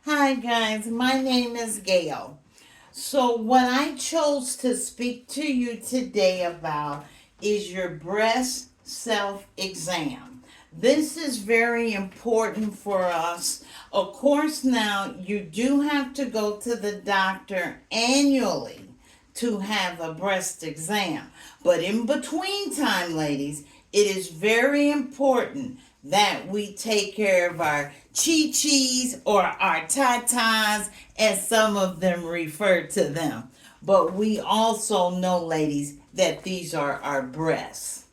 Hi guys, my name is Gail. So what I chose to speak to you today about is your breast self-exam. This is very important for us. Of course, now you do have to go to the doctor annually to have a breast exam. But in between time, ladies, it is very important that we take care of our chi-chis or our tatas, as some of them refer to them. But we also know, ladies, that these are our breasts.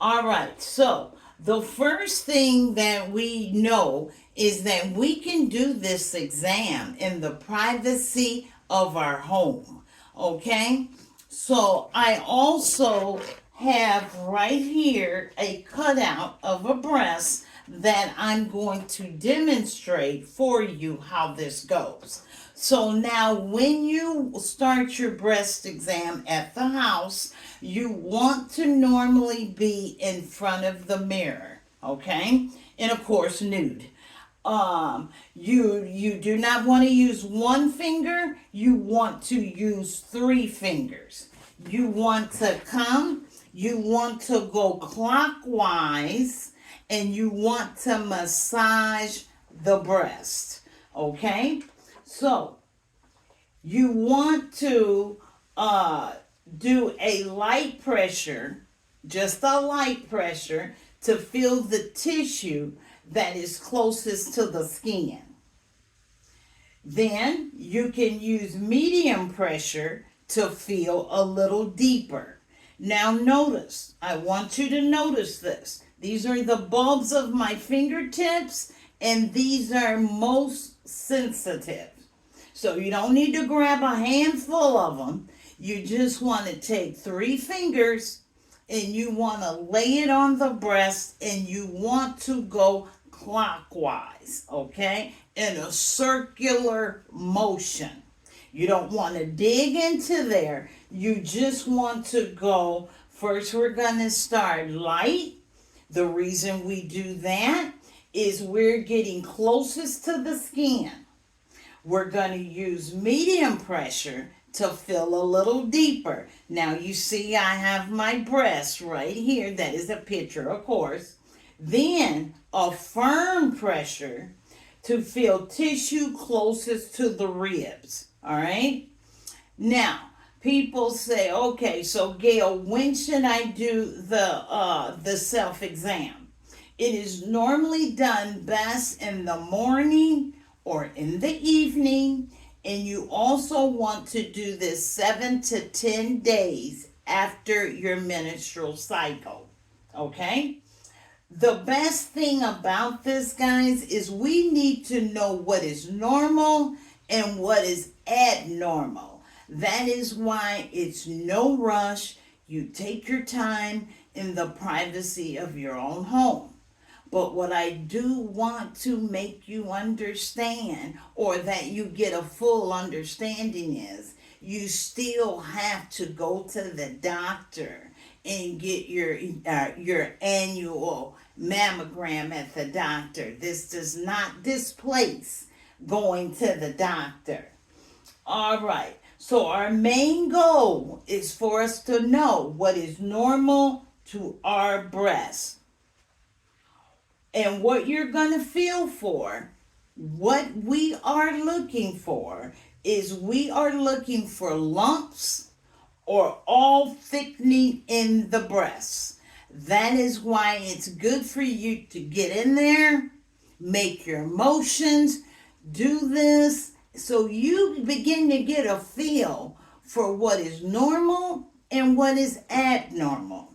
All right, so the first thing that we know is that we can do this exam in the privacy of our home. Okay, so I also have right here a cutout of a breast that I'm going to demonstrate for you how this goes. So now when you start your breast exam at the house, you want to normally be in front of the mirror, okay? And of course nude. You do not want to use one finger, you want to use three fingers. You want to come, you want to go clockwise, and you want to massage the breast. Okay? So you want to do a light pressure, just a light pressure, to feel the tissue that is closest to the skin. Then you can use medium pressure to feel a little deeper. Now notice, I want you to notice this. These are the bulbs of my fingertips, and these are most sensitive. So you don't need to grab a handful of them. You just want to take three fingers and you want to lay it on the breast and you want to go clockwise, okay? In a circular motion. You don't want to dig into there. You just want to go, first we're going to start light. The reason we do that is we're getting closest to the skin. We're going to use medium pressure to feel a little deeper. Now you see I have my breast right here. That is a picture, of course. Then a firm pressure to feel tissue closest to the ribs. All right? Now, people say, okay, so Gail, when should I do the self-exam? It is normally done best in the morning or in the evening, and you also want to do this 7 to 10 days after your menstrual cycle. Okay? The best thing about this, guys, is we need to know what is normal and what is abnormal. That is why it's no rush. You take your time in the privacy of your own home. But what I do want to make you understand, or that you get a full understanding, is you still have to go to the doctor and get your annual mammogram at the doctor. This does not displace going to the doctor. All right. So our main goal is for us to know what is normal to our breast. And what you're going to feel for, what we are looking for, is we are looking for lumps or all thickening in the breasts. That is why it's good for you to get in there, make your motions, do this, so you begin to get a feel for what is normal and what is abnormal.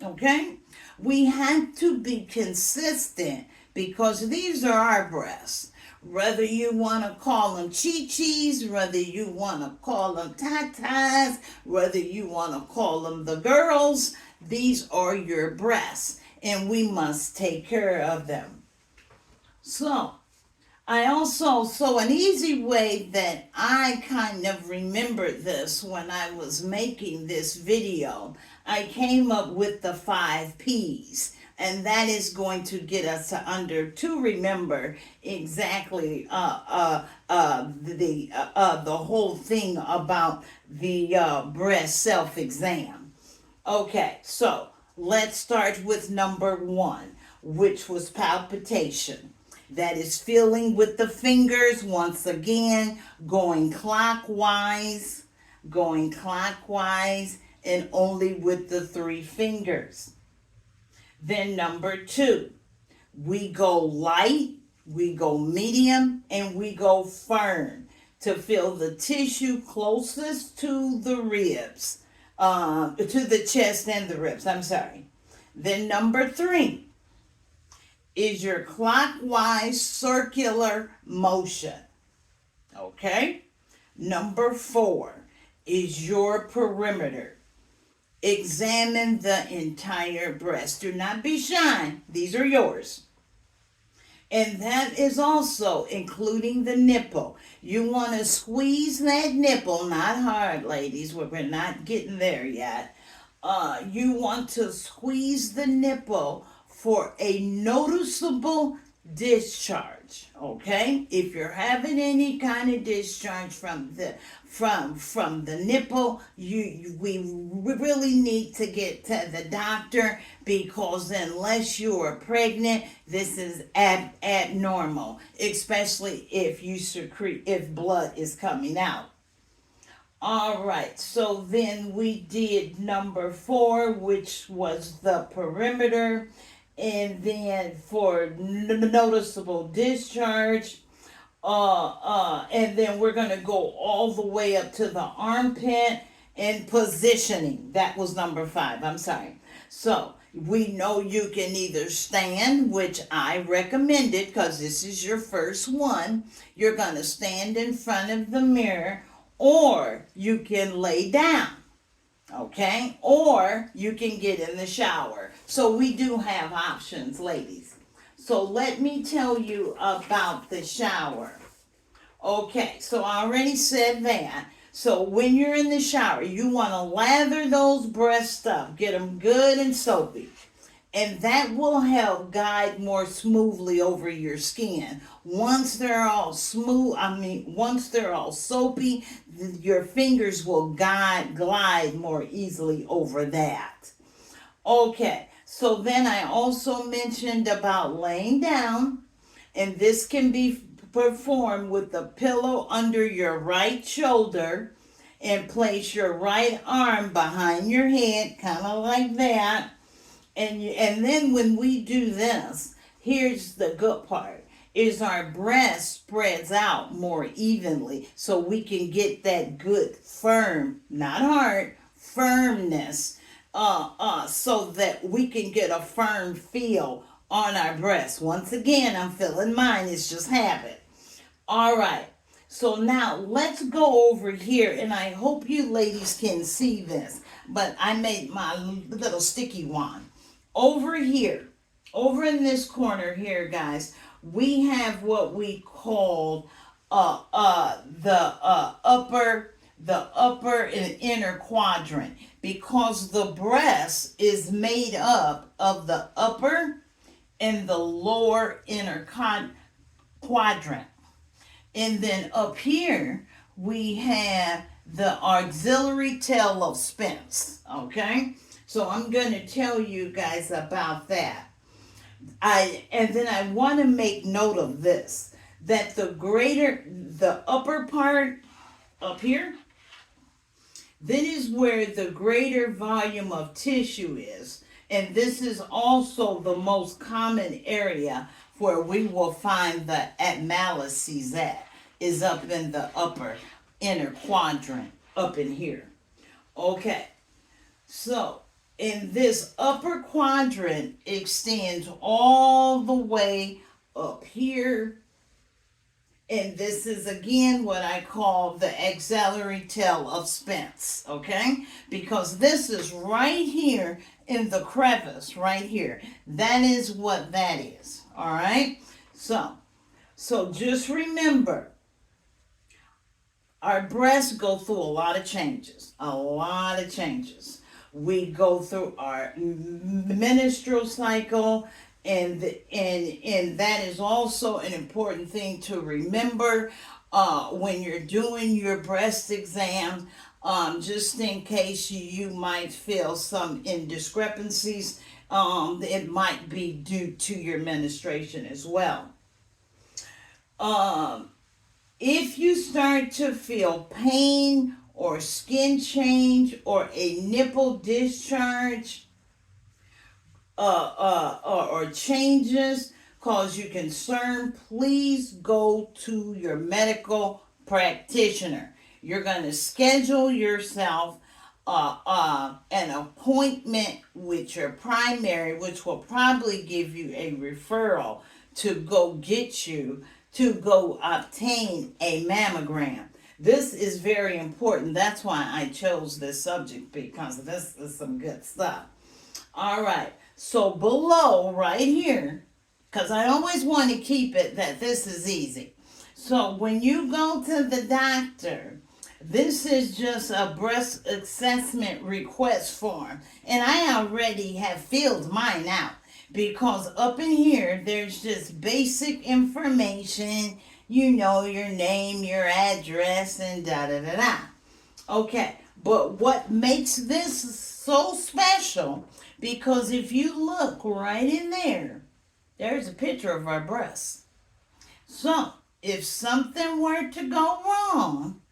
Okay? We have to be consistent because these are our breasts. Whether you want to call them chi-chis, whether you want to call them tatas, whether you want to call them the girls, these are your breasts and we must take care of them. So an easy way that I kind of remembered this when I was making this video, I came up with the 5 P's. and that is going to get us to remember exactly the whole thing about the breast self-exam. Okay, so let's start with number one, which was palpitation. That is feeling with the fingers, once again, going clockwise, and only with the three fingers. Then number two, we go light, we go medium, and we go firm to feel the tissue closest to the ribs, to the chest and the ribs. I'm sorry. Then number three is your clockwise circular motion. Okay? Number four is your perimeter. Examine the entire breast. Do not be shy. These are yours. And that is also including the nipple. You want to squeeze that nipple, not hard, ladies. We're not getting there yet. You want to squeeze the nipple for a noticeable discharge. Okay, if you're having any kind of discharge from the nipple, we really need to get to the doctor, because unless you are pregnant, this is abnormal, especially if blood is coming out. All right, so then we did number four, which was the perimeter. And then for noticeable discharge, and then we're going to go all the way up to the armpit and positioning. That was number five. I'm sorry. So we know you can either stand, which I recommended because this is your first one. You're going to stand in front of the mirror, or you can lay down. Okay, or you can get in the shower. So we do have options, ladies. So let me tell you about the shower. Okay, so I already said that. So when you're in the shower, you want to lather those breasts up, get them good and soapy. And that will help guide more smoothly over your skin. Once they're all once they're all soapy, your fingers will glide more easily over that. Okay, so then I also mentioned about laying down, and this can be performed with the pillow under your right shoulder, and place your right arm behind your head, kind of like that. And then when we do this, here's the good part, is our breast spreads out more evenly, so we can get that good firm, not hard, firmness, so that we can get a firm feel on our breast. Once again, I'm feeling mine, it's just habit. All right, so now let's go over here, and I hope you ladies can see this, but I made my little sticky wand. Over here, over in this corner here, guys, we have what we call the upper and inner quadrant, because the breast is made up of the upper and the lower inner quadrant. And then up here, we have the auxiliary tail of Spence, okay? So I'm going to tell you guys about that. And then I want to make note of this, that the upper part up here, that is where the greater volume of tissue is. And this is also the most common area where we will find the abscesses is up in the upper inner quadrant, up in here. Okay, so in this upper quadrant extends all the way up here. And this is again what I call the axillary tail of Spence, okay? Because this is right here in the crevice, right here. That is what that is, all right? So just remember, our breasts go through a lot of changes, We go through our menstrual cycle, and that is also an important thing to remember when you're doing your breast exam. Just in case you might feel some indiscrepancies, it might be due to your menstruation as well. If you start to feel pain or skin change or a nipple discharge or changes cause you concern, please go to your medical practitioner. You're going to schedule yourself an appointment with your primary, which will probably give you a referral to go get you to go obtain a mammogram. This is very important. That's why I chose this subject, because this is some good stuff. All right. So below right here, because I always want to keep it that this is easy. So when you go to the doctor, this is just a breast assessment request form. And I already have filled mine out, because up in here, there's just basic information, you know, your name, your address, and da-da-da-da. Okay, but what makes this so special, because if you look right in there, there's a picture of our breasts. So, if something were to go wrong,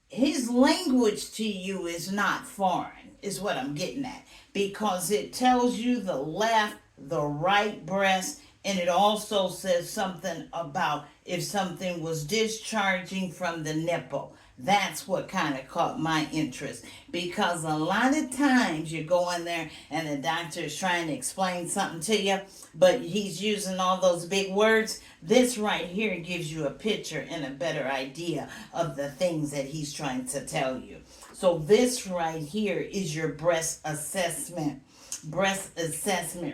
his language to you is not foreign, is what I'm getting at. Because it tells you the left, the right breast, and it also says something about if something was discharging from the nipple. That's what kind of caught my interest. Because a lot of times you go in there and the doctor is trying to explain something to you, but he's using all those big words. This right here gives you a picture and a better idea of the things that he's trying to tell you. So this right here is your breast assessment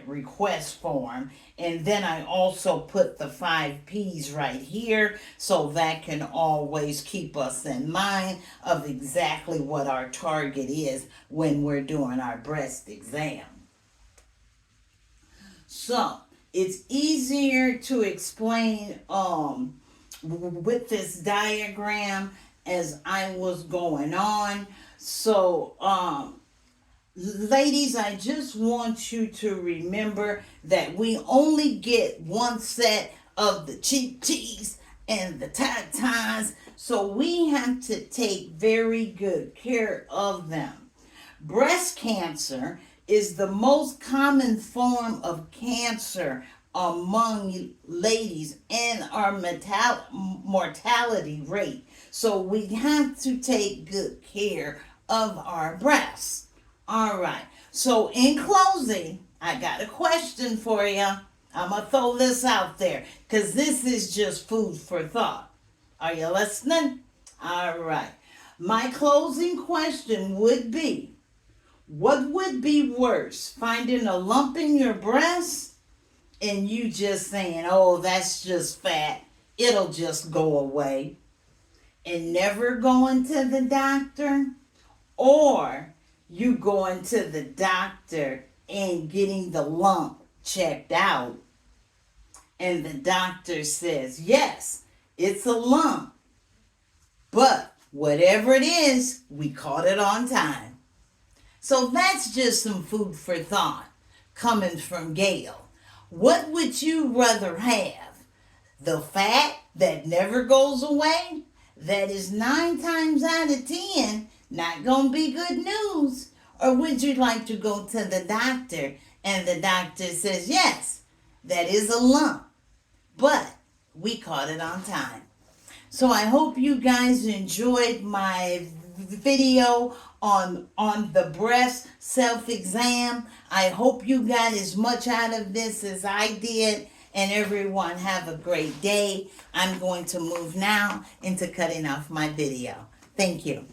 request form. And then I also put the 5 P's right here, so that can always keep us in mind of exactly what our target is when we're doing our breast exam. So it's easier to explain with this diagram as I was going on. So ladies, I just want you to remember that we only get one set of the cheap tees and the tatas, so we have to take very good care of them. Breast cancer is the most common form of cancer among ladies and our mortality rate. So we have to take good care of our breasts. All right. So in closing, I got a question for you. I'm going to throw this out there because this is just food for thought. Are you listening? All right. My closing question would be, what would be worse, finding a lump in your breast and you just saying, oh, that's just fat, it'll just go away, and never going to the doctor? Or you going to the doctor and getting the lump checked out, and the doctor says, yes, it's a lump, but whatever it is, we caught it on time. So that's just some food for thought coming from Gail. What would you rather have? The fat that never goes away, that is 9 times out of 10 not going to be good news? Or would you like to go to the doctor and the doctor says, yes, that is a lump, but we caught it on time? So I hope you guys enjoyed my video on the breast self-exam. I hope you got as much out of this as I did. And everyone have a great day. I'm going to move now into cutting off my video. Thank you.